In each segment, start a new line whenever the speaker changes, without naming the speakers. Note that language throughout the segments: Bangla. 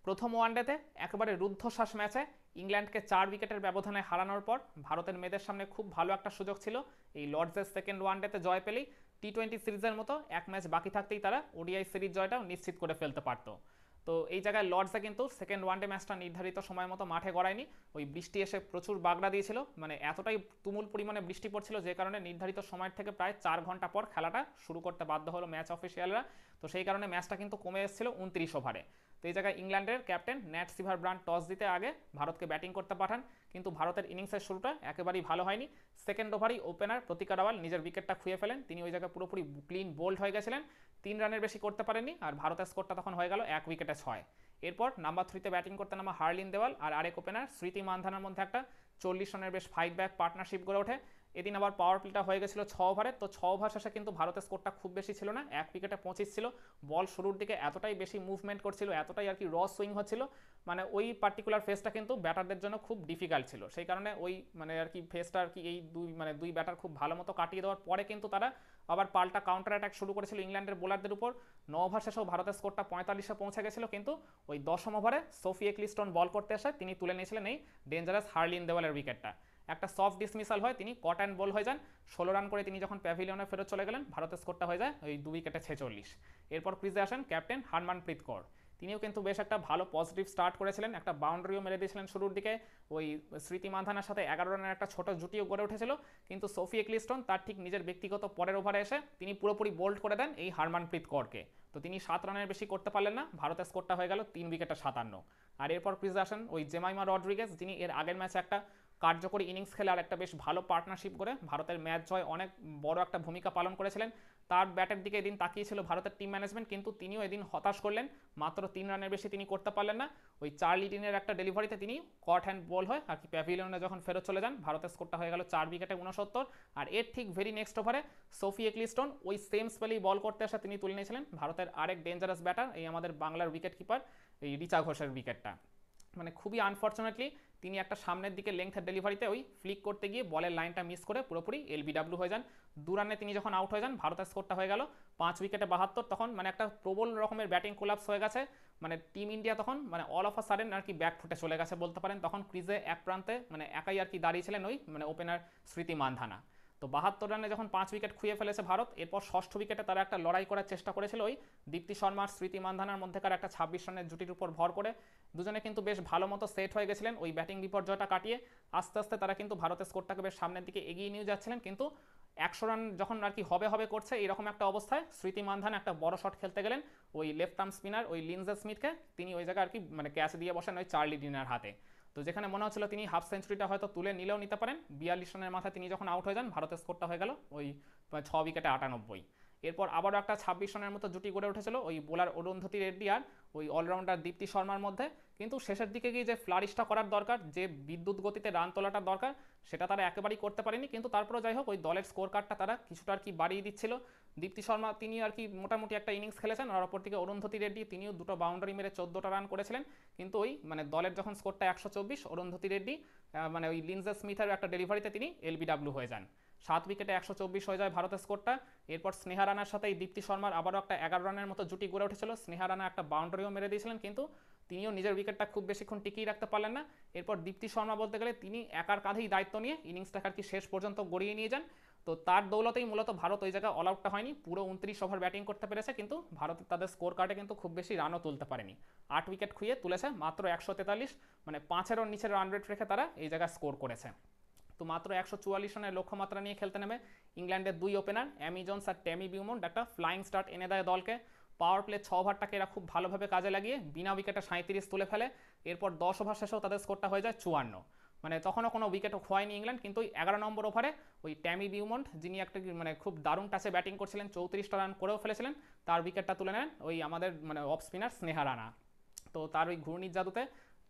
প্রথম ওয়ানডেতে একেবারে রুদ্ধশ্বাস ম্যাচে ইংল্যান্ডকে 4 উইকেটের ব্যবধানে হারানোর পর ভারতের মেয়েদের সামনে খুব ভালো একটা সুযোগ ছিল এই লর্ডসের সেকেন্ড ওয়ানডেতে জয় পেলেই টি20 সিরিজের মতো এক ম্যাচ বাকি থাকতেই তারা ওডিআই সিরিজ জয়টাও নিশ্চিত করে ফেলতে পারতো। তো এই জায়গায় লর্ডসে কিন্তু সেকেন্ড ওয়ানডে ম্যাচটা নির্ধারিত সময় মতো মাঠে গড়ায়নি। ওই বৃষ্টি এসে প্রচুর বাগড়া দিয়েছিল, মানে এতটাই তুমুল পরিমাণে বৃষ্টি পড়ছিল যে কারণে নির্ধারিত সময়ের থেকে প্রায় 4 ঘন্টা পর খেলাটা শুরু করতে বাধ্য হলো ম্যাচ অফিসিয়ালরা। তো সেই কারণে ম্যাচটা কিন্তু কমে এসেছিল 29 ওভারে। তো এই জায়গায় ইংল্যান্ডের ক্যাপ্টেন ন্যাট সিভার ব্রান্ড টস দিতে আগে ভারতকে ব্যাটিং করতে পাঠান, কিন্তু ভারতের ইনিংসের শুরুটা একেবারেই ভালো হয়নি। সেকেন্ড ওভারেই ওপেনার প্রতিক রাওয়াল নিজের উইকেটটা খুঁয়ে ফেলেন, তিনি ওই জায়গায় পুরোপুরি ক্লিন বোল্ড হয়ে গেছিলেন, 3 রানের বেশি করতে পারেননি, আর ভারতের স্কোরটা তখন হয়ে গেল 1 উইকেটে 6। এরপর নাম্বার 3তে ব্যাটিং করতে নামা হার্লিন দেওয়াল আর আরেক ওপেনার স্মৃতি মান্ধানার মধ্যে একটা 40 রানের বেশ ফাইট ব্যাক পার্টনারশিপ গড়ে ওঠে। এদিন আবার পাওয়ার প্লেটা হয়ে গেছিল 6 ওভারে। তো 6 ওভার শেষে কিন্তু ভারতের স্কোরটা খুব বেশি ছিল না, 1 উইকেটে 25 ছিল। বল শুরুর দিকে এতটাই বেশি মুভমেন্ট করছিল, এতটাই আর কি র সুইং হচ্ছিল, মানে ওই পার্টিকুলার ফেসটা কিন্তু ব্যাটারদের জন্য খুব ডিফিকাল্ট ছিল। সেই কারণে ওই মানে আর কি ফেসটা আর কি এই দুই ব্যাটার খুব ভালো মতো কাটিয়ে দেওয়ার পরে কিন্তু তারা আবার পাল্টা কাউন্টার অ্যাটাক শুরু করেছিল ইংল্যান্ডের বোলারদের উপর। 9 ওভার শেষেও ভারতের স্কোরটা 45-এ পৌঁছে গেছিল, কিন্তু ওই 10ম ওভারে সোফি এক্লিস্টন বল করতে এসে তিনি তুলে নিয়েছিলেন এই ডেঞ্জারাস হার্লিন দেওয়ালের উইকেটটা। একটা সফট ডিসমিসাল হয়, তিনি কট অ্যান্ড বল হয়ে যান। 16 রান করে তিনি যখন প্যাভিলিয়নে ফেরত চলে গেলেন, ভারতের স্কোরটা হয়ে যায় ওই 2 উইকেটে 46। এরপর ক্রিজে আসেন ক্যাপ্টেন হারমানপ্রীত কৌর, তিনিও কিন্তু বেশ একটা ভালো পজিটিভ স্টার্ট করেছিলেন, একটা বাউন্ডারিও মেরে দিয়েছিলেন শুরুর দিকে। ওই স্মৃতি মান্ধানার সাথে 11 রানের একটা ছোট জুটিও গড়ে উঠেছিল, কিন্তু সোফি এক্লিস্টন তার ঠিক নিজের ব্যক্তিগত পরের ওভারে এসে তিনি পুরোপুরি বোল্ড করে দেন এই হারমানপ্রীত কৌরকে। তো তিনি 7 রানের বেশি করতে পারলেন না, ভারতের স্কোরটা হয়ে গেল 3 উইকেটে 57। আর এরপর ক্রিজে আসেন ওই জেমাইমা রড্রিগেজ, যিনি এর আগের ম্যাচে একটা কার্যকরী ইনিংস খেলে আর একটা বেশ ভালো পার্টনারশিপ করে ভারতের ম্যাচ জয় অনেক বড় একটা ভূমিকা পালন করেছিলেন। তার ব্যাটের দিকে এদিন তাকিয়েছিল ভারতের টিম ম্যানেজমেন্ট, কিন্তু তিনিও এদিন হতাশ করলেন, মাত্র 3 রানের বেশি তিনি করতে পারলেন না। ওই চার্লি ডিনের একটা ডেলিভারিতে তিনি কট হ্যান্ড বল হয় আর কি প্যাভিলিয়নে যখন ফেরত চলে যান, ভারতের স্কোরটা হয়ে গেল 4 উইকেটে 69। আর এর ঠিক ভেরি নেক্সট ওভারে সোফি এক্লিস্টন ওই সেম স্পেলেই বল করতে আসা তিনি তুলে নিয়েছিলেন ভারতের আরেক ডেঞ্জারাস ব্যাটার এই আমাদের বাংলার উইকেট কিপার এই রিচা ঘোষের উইকেটটা। মানে খুবই আনফর্চুনেটলি তিনি একটা সামনের দিকে লেংথের ডেলিভারিতে ওই ফ্লিক করতে গিয়ে বলের লাইনটা মিস করে পুরোপুরি এলবিডাব্লিউ হয়ে যান। 2 রানে তিনি যখন আউট হয়ে যান, ভারতের স্কোরটা হয়ে গেল 5 উইকেটে 72। তখন মানে একটা প্রবল রকমের ব্যাটিং কোলাপস হয়ে গেছে, মানে টিম ইন্ডিয়া তখন মানে অল অফ আ সাডেন আর কি ব্যাক ফুটে চলে গেছে বলতে পারেন। তখন ক্রিজে এক প্রান্তে মানে একাই আর কি দাঁড়িয়েছিলেন ওই মানে ওপেনার স্মৃতি মান্ধানা। তো 72 রানে যখন 5 উইকেট খুঁয়ে ফেলেছে ভারত, এরপর ষষ্ঠ উইকেটে তারা একটা লড়াই করার চেষ্টা করেছিল ওই দীপ্তি শর্মার স্মৃতি মান্ধানার মধ্যেকার একটা 26 রানের জুটির উপর ভর করে। দুজনে কিন্তু বেশ ভালো মতো সেট হয়ে গেছিলেন, ওই ব্যাটিং বিপর্যয়টা কাটিয়ে আস্তে আস্তে তারা কিন্তু ভারতের স্কোরটাকে বেশ সামনের দিকে এগিয়ে নিয়ে যাচ্ছিলেন। কিন্তু 100 রান যখন আর কি হবে করছে এরকম একটা অবস্থায় স্মৃতি মান্ধান একটা বড় শট খেলতে গেলেন ওই লেফট আর্ম স্পিনার ওই লিনজে স্মিথকে, তিনি ওই জায়গায় আর কি মানে ক্যাচ দিয়ে বসেন ওই চার্লি ডিনার হাতে। তো যেখানে মনে হচ্ছিল তিনি হাফ সেঞ্চুরিটা হয়তো তুলে নিলেও নিতে পারেন, 42 রানের মাথায় তিনি যখন আউট হয়ে যান, ভারতের স্কোরটা হয়ে গেল ওই 6 উইকেটে 98। এরপর আবারও একটা 26 রানের মতো জুটি গড়ে উঠেছিল ওই বোলার অরুন্ধতী রেড্ডি আর ওই অলরাউন্ডার দীপ্তি শর্মার মধ্যে। কিন্তু শেষের দিকে গিয়ে যে ফ্লারিশটা করার দরকার, যে বিদ্যুৎ গতিতে রান তোলাটার দরকার, সেটা তারা একেবারেই করতে পারেনি। কিন্তু তারপরেও যাই হোক ওই দলের স্কোর কার্ডটা তারা কিছুটা আর কি বাড়িয়ে দিচ্ছিল। দীপ্তি শর্মা তিনি আর কি মোটামুটি একটা ইনিংস খেলেছেন, আর অপরদিকে অরুন্ধতী রেড্ডি তিনিও 2টো বাউন্ডারি মেরে 14টা রান করেছিলেন। কিন্তু ওই মানে দলের যখন স্কোরটা 124, অরুন্ধতী রেড্ডি মানে ওই লিনজে স্মিথের একটা ডেলিভারিতে তিনি এলবিডাব্লিউ হয়ে যান। 7 উইকেটে 124 হয়ে যায় ভারতের স্কোরটা। এরপর স্নেহা রানার সাথে এই দীপ্তি শর্মার আবারও একটা 11 রানের মতো জুটি গড়ে উঠেছিল, স্নেহা রানা একটা বাউন্ডারিও মেরে দিয়েছিলেন, কিন্তু তিনিও নিজের উইকেটটা খুব বেশিক্ষণ টিকিয়ে রাখতে পারলেন না। এরপর দীপ্তি শর্মা বলতে গেলে তিনি একার কাঁধেই দায়িত্ব নিয়ে ইনিংসটাকে আর কি শেষ পর্যন্ত গড়িয়ে নিয়ে যান। তো তার দৌলতেই মূলত ভারত ওই জায়গায় অল আউটটা হয়নি, পুরো 29 ওভার ব্যাটিং করতে পেরেছে, কিন্তু ভারত তাদের স্কোর কার্ডে কিন্তু খুব বেশি রানও তুলতে পারেনি। 8 উইকেট খুঁয়ে তুলেছে মাত্র 143, মানে 5-এরও নিচের রান রেট রেখে তারা এই জায়গায় স্কোর করেছে। তো মাত্র 144 রানের লক্ষ্যমাত্রা নিয়ে খেলতে নেমে ইংল্যান্ডের 2 ওপেনার অ্যামি জোন্স আর ট্যামি বিউমন্ট একটা ফ্লাইং স্টার্ট এনে দেয় দলকে। পাওয়ার প্লে 6 ওভারটাকে এরা খুব ভালোভাবে কাজে লাগিয়ে বিনা উইকেটে 37 তুলে ফেলে। এরপর 10 ওভার শেষেও তাদের স্কোরটা হয়ে যায় 54, মানে তখনও কোনো উইকেটও খোয়ায়নি ইংল্যান্ড। কিন্তু ওই 11 নম্বর ওভারে ওই ট্যামি বিউমন্ট, যিনি একটা মানে খুব দারুণ টাচে ব্যাটিং করছিলেন, 34টা রান করেও ফেলেছিলেন, তার উইকেটটা তুলে নেন ওই আমাদের মানে অফ স্পিনার স্নেহা রানা। তো তার ওই ঘূর্ণির জাদুতে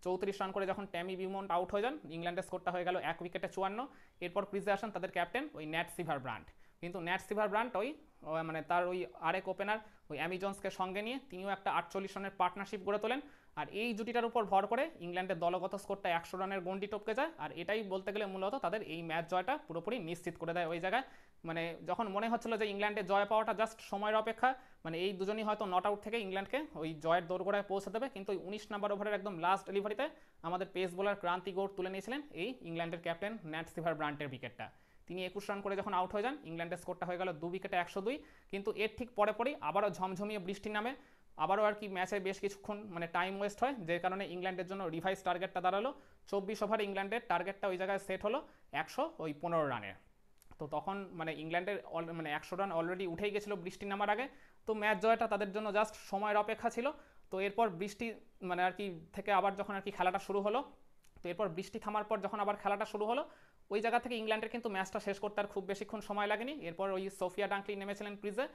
34 রান করে যখন ট্যামি বিউমন্ট আউট হয়ে যান, ইংল্যান্ডের স্কোরটা হয়ে গেল 1 উইকেটে 54। এরপর ক্রিজে আসেন তাদের ক্যাপ্টেন ওই ন্যাট সিভার ব্রান্ড, কিন্তু ন্যাট সিভার ব্রান্ড ওই মানে তার ওই আরেক ওপেনার ওই অ্যামি জোন্সকে সঙ্গে নিয়ে তিনিও একটা 48 রানের পার্টনারশিপ গড়ে তোলেন। আর এই জুটিটার উপর ভর করে ইংল্যান্ডের দলগত স্কোরটা 100 রানের গন্ডি টপকে যায়, আর এটাই বলতে গেলে মূলত তাদের এই ম্যাচ জয়টা পুরোপুরি নিশ্চিত করে দেয় ওই জায়গায়। মানে যখন মনে হচ্ছিল যে ইংল্যান্ডের জয় পাওয়াটা জাস্ট সময়ের অপেক্ষা, মানে এই দুজনই হয়তো নট আউট থেকে ইংল্যান্ডকে ওই জয়ের দোরগোড়ায় পৌঁছে দেবে, কিন্তু ওই 19 নম্বর ওভারের একদম লাস্ট ডেলিভারিতে আমাদের পেস বোলার ক্রান্তি গৌড় তুলে নিয়েছিলেন এই ইংল্যান্ডের ক্যাপ্টেন ন্যাট সিভার ব্রান্টের উইকেটটা। তিনি 21 রান করে যখন আউট হয়ে যান, ইংল্যান্ডের স্কোরটা হয়ে গেল 2 উইকেটে 102। কিন্তু এর ঠিক পরে পরেই আবারও ঝমঝমিয়ে বৃষ্টি নামে, আবারও আর কি ম্যাচে বেশ কিছুক্ষণ মানে টাইম ওয়েস্ট হয়, যে কারণে ইংল্যান্ডের জন্য রিভাইস টার্গেটটা দাঁড়ালো 24 ওভারে ইংল্যান্ডের টার্গেটটা ওই জায়গায় সেট হলো 115 রানের। তো তখন মানে ইংল্যান্ডের মানে 100 রান অলরেডি উঠেই গেছিলো বৃষ্টি নামার আগে। তো ম্যাচ জয়টা তাদের জন্য জাস্ট সময়ের অপেক্ষা ছিল। তো এরপর বৃষ্টি মানে আর কি থেকে আবার যখন আর কি খেলাটা শুরু হলো, তো এরপর বৃষ্টি থামার পর যখন আবার খেলাটা শুরু হলো, ওই জায়গা থেকে ইংল্যান্ডের কিন্তু ম্যাচটা শেষ করতে আর খুব বেশিক্ষণ সময় লাগেনি। এরপর ওই সোফিয়া ডাঙ্কলি নেমেছিলেন ক্রিজে,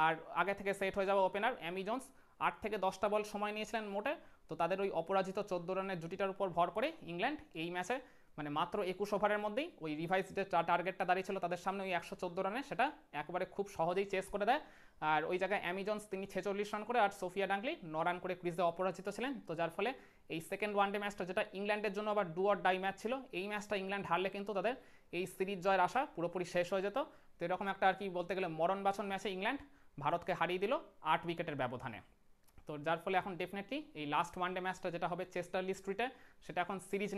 আর আগে থেকে সেট হয়ে যাওয়া ওপেনার অ্যামি জোন্স 8 থেকে 10টা বল সময় নিয়েছিলেন মোটে। তো তাদের ওই অপরাজিত 14 রানের জুটিটার উপর ভর করে ইংল্যান্ড এই ম্যাচে মানে মাত্র 21 ওভারের মধ্যেই ওই রিভাইস যে টার্গেটটা দাঁড়িয়ে ছিল তাদের সামনে ওই 114 রানে, সেটা একবারে খুব সহজেই চেস করে দেয়। আর ওই জায়গায় অ্যামি জোন্স তিনি 46 রান করে আর সোফিয়া ডাঙ্কলি 9 রান করে ক্রিজে অপরাজিত ছিলেন। তো যার ফলে এই সেকেন্ড ওয়ানডে ম্যাচটা, যেটা ইংল্যান্ডের জন্য আবার ডু অর ডাই ম্যাচ ছিল, এই ম্যাচটা ইংল্যান্ড হারলে কিন্তু তাদের এই সিরিজ জয়ের আশা পুরোপুরি শেষ হয়ে যেত। তো এরকম একটা আর কি বলতে গেলে মরণ বাছন ম্যাচে ইংল্যান্ড ভারতকে হারিয়ে দিল 8 উইকেটের ব্যবধানে। তো যার ফলে এখন ডেফিনেটলি এই লাস্ট ওয়ানডে ম্যাচটা যেটা হবে চেস্টারলি স্ট্রিটে, সেটা এখন সিরিজ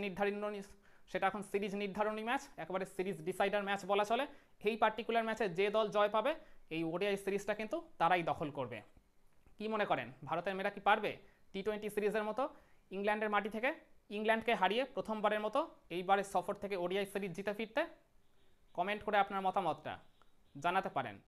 নির্ধারণী ম্যাচ, একেবারে সিরিজ ডিসাইডার ম্যাচ বলা চলে। এই পার্টিকুলার ম্যাচে যে দল জয় পাবে এই ওডিআই সিরিজটা কিন্তু তারাই দখল করবে। কি মনে করেন, ভারতের মেয়েরা কি পারবে টি-20 সিরিজের মতো ইংল্যান্ডের মাটি থেকে ইংল্যান্ডকে হারিয়ে প্রথমবারের মতো এইবারের সফর থেকে ওডিআই সিরিজ জিতে ফিরতে? কমেন্ট করে আপনার মতামতটা জানাতে পারেন।